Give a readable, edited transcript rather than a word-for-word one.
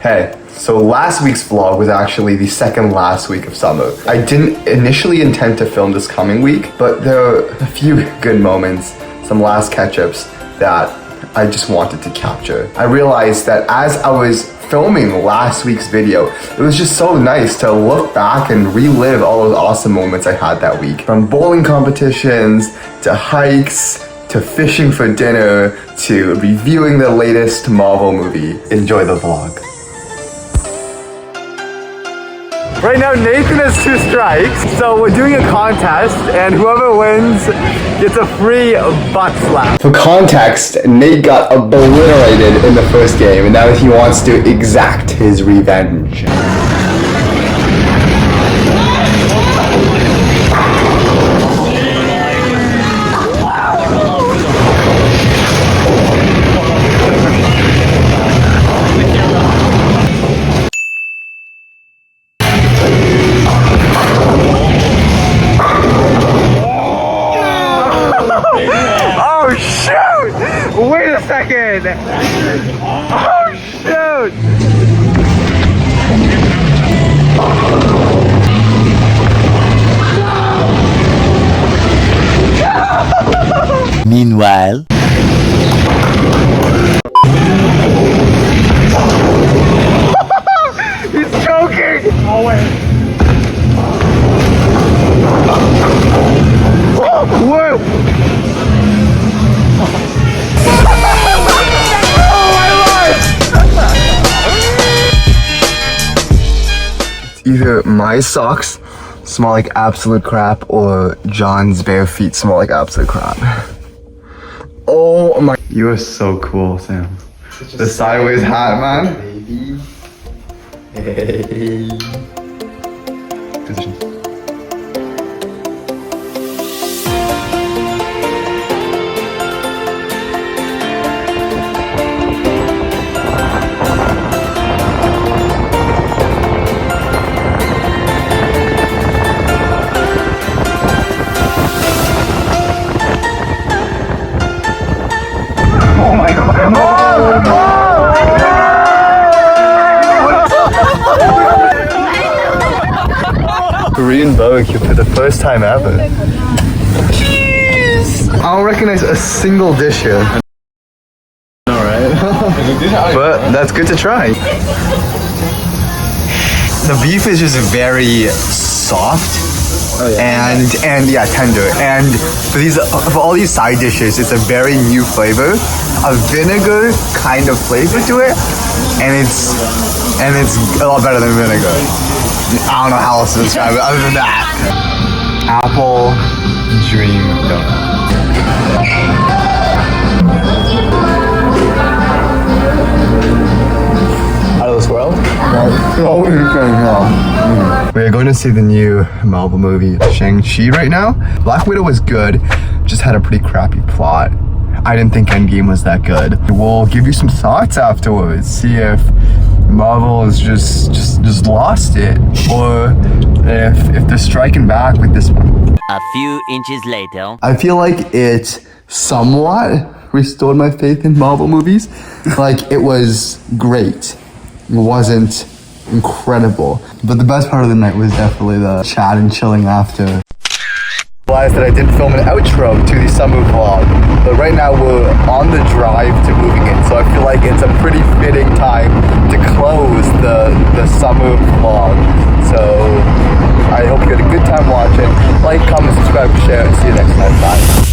Hey, so last week's vlog was actually the second last week of summer. I didn't initially intend to film this coming week, but there are a few good moments, some last catch-ups that I just wanted to capture. I realized that as I was filming last week's video, it was just so nice to look back and relive all those awesome moments I had that week. From bowling competitions, to hikes, to fishing for dinner, to reviewing the latest Marvel movie. Enjoy the vlog. Right now, Nathan has 2 strikes, so we're doing a contest, and whoever wins gets a free butt slap. For context, Nate got obliterated in the first game, and now he wants to exact his revenge. Oh shoot! Wait a second! Oh shoot! Meanwhile, he's choking! Oh wait! Whoa! Either my socks smell like absolute crap or John's bare feet smell like absolute crap. Oh my. You are so cool, Sam. The sideways hat, man. Baby. Hey. Position. Oh my god. Korean barbecue for the first time ever. Jeez! I don't recognize a single dish here. Alright. But that's good to try. The beef is just very soft. Oh, yeah. And yeah, tender. And for all these side dishes, it's a very new flavor, a vinegar kind of flavor to it, and it's a lot better than vinegar. I don't know how else to describe it other than that. Apple Dream Donut. Out of this world? We're going to see the new Marvel movie, SHANG-CHI, right now. Black Widow was good, just had a pretty crappy plot. I didn't think Endgame was that good. We'll give you some thoughts afterwards, see if Marvel has just lost it, or if they're striking back with this one. a few inches later. I feel like it somewhat restored my faith in Marvel movies. Like, it was great. It wasn't incredible. But the best part of the night was definitely the chat and chilling after. I realized that I didn't film an outro to the summer vlog, but right now we're on the drive to moving in, so I feel like it's a pretty fitting time to close the summer vlog. So I hope you had a good time watching. Like, comment, subscribe, share, and see you next time. Bye.